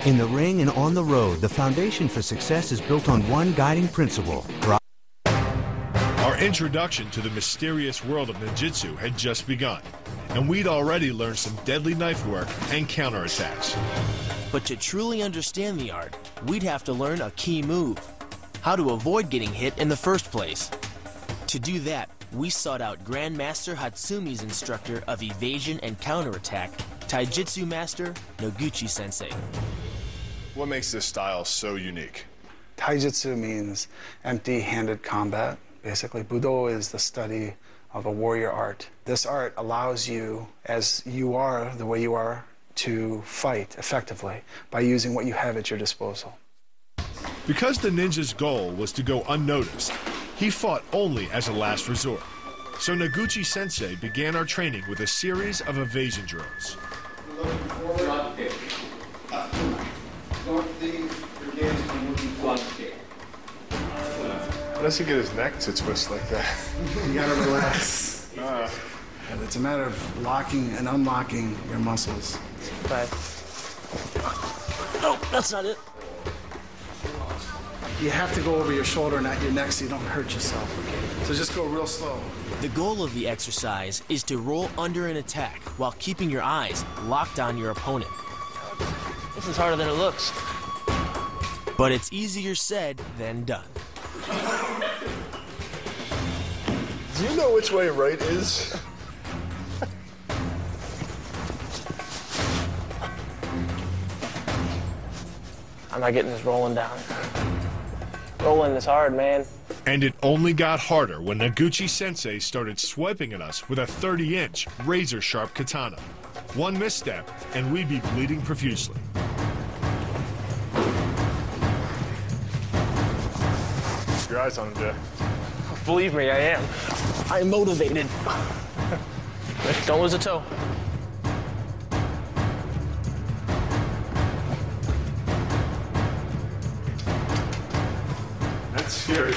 In the ring and on the road, the foundation for success is built on one guiding principle. Our introduction to the mysterious world of ninjutsu had just begun, and we'd already learned some deadly knife work and counterattacks. But to truly understand the art, we'd have to learn a key move: how to avoid getting hit in the first place. To do that, we sought out Grandmaster Hatsumi's instructor of evasion and counterattack, Taijutsu Master Noguchi Sensei. What makes this style so unique? Taijutsu means empty-handed combat. Basically, Budo is the study of a warrior art. This art allows you, as you are, the way you are, to fight effectively by using what you have at your disposal. Because the ninja's goal was to go unnoticed, he fought only as a last resort. So Noguchi Sensei began our training with a series of evasion drills. How does he get his neck to twist like that? You gotta relax. And it's a matter of locking and unlocking your muscles. Right. Oh, that's not it. You have to go over your shoulder, not your neck, so you don't hurt yourself. So just go real slow. The goal of the exercise is to roll under an attack while keeping your eyes locked on your opponent. This is harder than it looks. But it's easier said than done. Do you know which way right is? I'm not getting this rolling down. Rolling is hard, man. And it only got harder when Noguchi Sensei started swiping at us with a 30-inch razor-sharp katana. One misstep, and we'd be bleeding profusely. Keep your eyes on him, Jay. Believe me, I am. I'm motivated. Don't lose a toe. That's scary.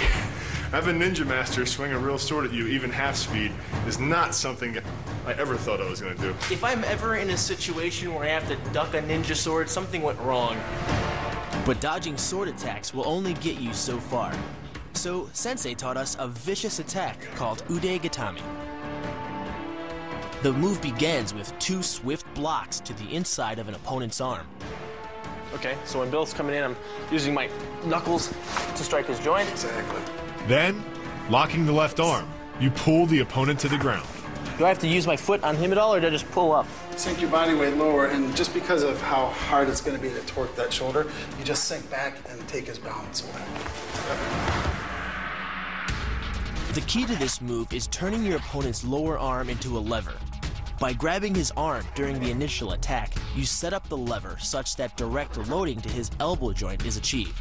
Have a ninja master swing a real sword at you, even half speed, is not something I ever thought I was going to do. If I'm ever in a situation where I have to duck a ninja sword, something went wrong. But dodging sword attacks will only get you so far. So Sensei taught us a vicious attack called Ude Gatami. The move begins with 2 swift blocks to the inside of an opponent's arm. Okay, so when Bill's coming in, I'm using my knuckles to strike his joint. Exactly. Then, locking the left arm, you pull the opponent to the ground. Do I have to use my foot on him at all, or do I just pull up? Sink your body weight lower, and just because of how hard it's going to be to torque that shoulder, you just sink back and take his balance away. The key to this move is turning your opponent's lower arm into a lever. By grabbing his arm during the initial attack, you set up the lever such that direct loading to his elbow joint is achieved.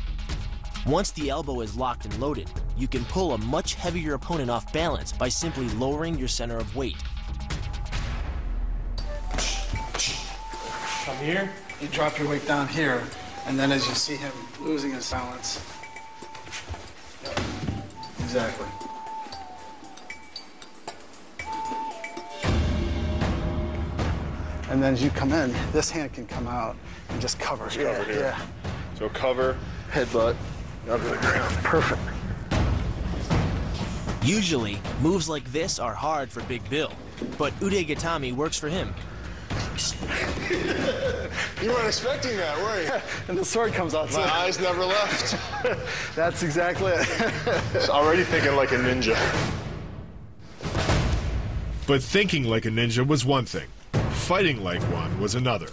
Once the elbow is locked and loaded, you can pull a much heavier opponent off balance by simply lowering your center of weight. Come here. You drop your weight down here, and then as you see him losing his balance. Yep. Exactly. And then as you come in, this hand can come out and just cover. Just cover here. Yeah. So cover, headbutt, under the ground. Perfect. Usually, moves like this are hard for Big Bill, but Ude Gatami works for him. You weren't expecting that, were you? And the sword comes out. My eyes never left. That's exactly it. Just already thinking like a ninja. But thinking like a ninja was one thing. Fighting like one was another.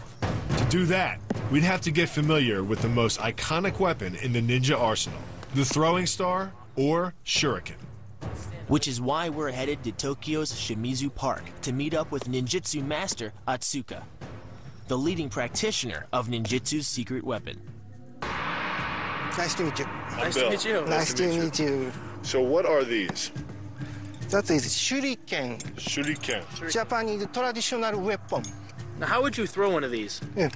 To do that, we'd have to get familiar with the most iconic weapon in the ninja arsenal, the throwing star or shuriken. Which is why we're headed to Tokyo's Shimizu Park to meet up with ninjutsu master Atsuka, the leading practitioner of ninjutsu's secret weapon. Nice to meet you. Nice to meet you. Nice to meet you. So what are these? That is shuriken, Shuriken. Japanese traditional weapon. Now, how would you throw one of these? Yeah.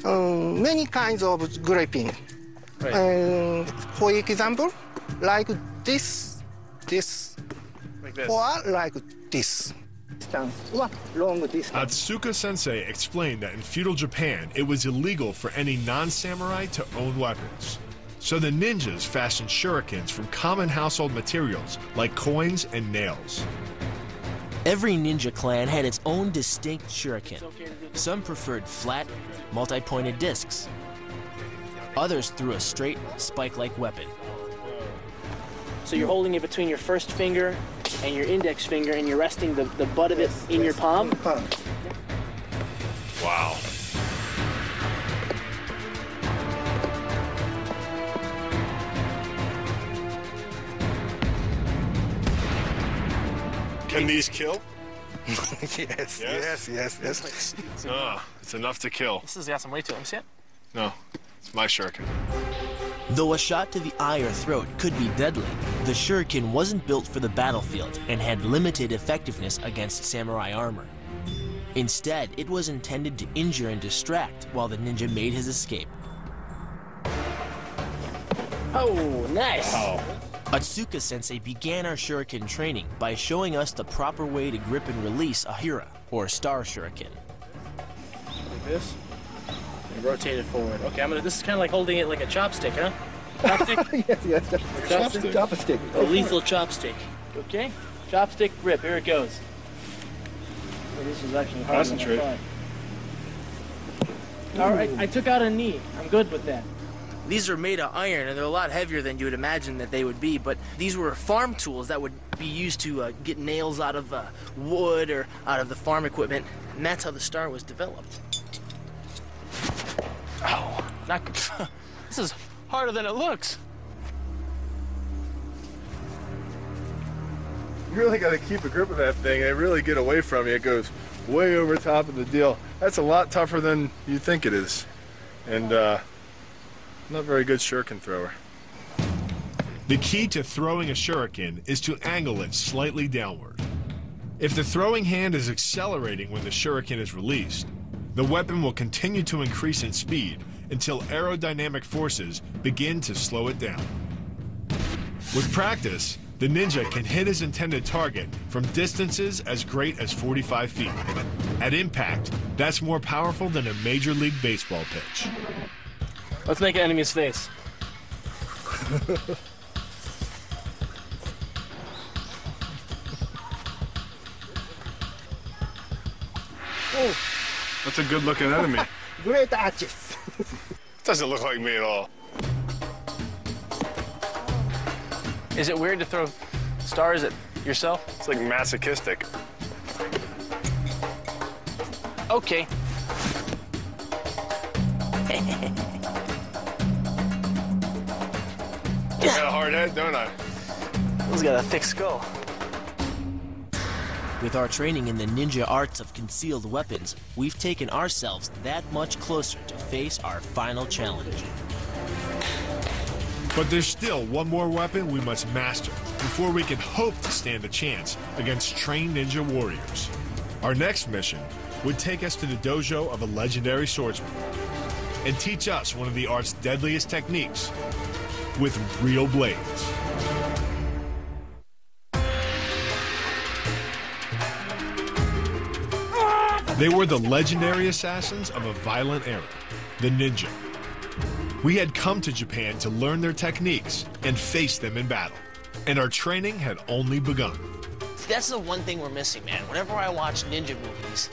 Many kinds of gripping. Right. For example, like this, Like this. or like this. スタンスはロングディスタンス。 Atsuka Sensei explained that in feudal Japan, it was illegal for any non-samurai to own weapons. So the ninjas fashioned shurikens from common household materials like coins and nails. Every ninja clan had its own distinct shuriken. Some preferred flat, multi-pointed discs. Others threw a straight, spike-like weapon. So you're holding it between your first finger and your index finger, and you're resting the butt of it in your palm. Wow. Can these kill? yes. It's enough to kill. This has got some weight to it. Let me see it. No, it's my shuriken. Though a shot to the eye or throat could be deadly, the shuriken wasn't built for the battlefield and had limited effectiveness against samurai armor. Instead, it was intended to injure and distract while the ninja made his escape. Oh, nice. Oh. Atsuka Sensei began our shuriken training by showing us the proper way to grip and release a hira, or star shuriken. Like this. And rotate it forward. Okay, this is kind of like holding it like a chopstick, huh? Chopstick? yes. Chopstick? Chopstick. A lethal chopstick. Okay? Chopstick grip. Here it goes. Oh, this is actually hard. Concentrate. All right, I took out a knee. I'm good with that. These are made of iron, and they're a lot heavier than you would imagine that they would be, but these were farm tools that would be used to get nails out of wood or out of the farm equipment, and that's how the star was developed. Oh, not good. This is harder than it looks. You really got to keep a grip of that thing and really get away from you. It goes way over top of the deal. That's a lot tougher than you think it is. And not very good shuriken thrower. The key to throwing a shuriken is to angle it slightly downward. If the throwing hand is accelerating when the shuriken is released, the weapon will continue to increase in speed until aerodynamic forces begin to slow it down. With practice, the ninja can hit his intended target from distances as great as 45 feet. At impact, that's more powerful than a Major League Baseball pitch. Let's make an enemy's face. Oh, that's a good-looking enemy. Great arches. Doesn't look like me at all. Is it weird to throw stars at yourself? It's like masochistic. Okay. I got a hard head, don't I? He's got a thick skull. With our training in the ninja arts of concealed weapons, we've taken ourselves that much closer to face our final challenge. But there's still one more weapon we must master before we can hope to stand a chance against trained ninja warriors. Our next mission would take us to the dojo of a legendary swordsman and teach us one of the art's deadliest techniques with real blades. They were the legendary assassins of a violent era, the ninja. We had come to Japan to learn their techniques and face them in battle, and our training had only begun. That's the one thing we're missing, man. Whenever I watch ninja movies,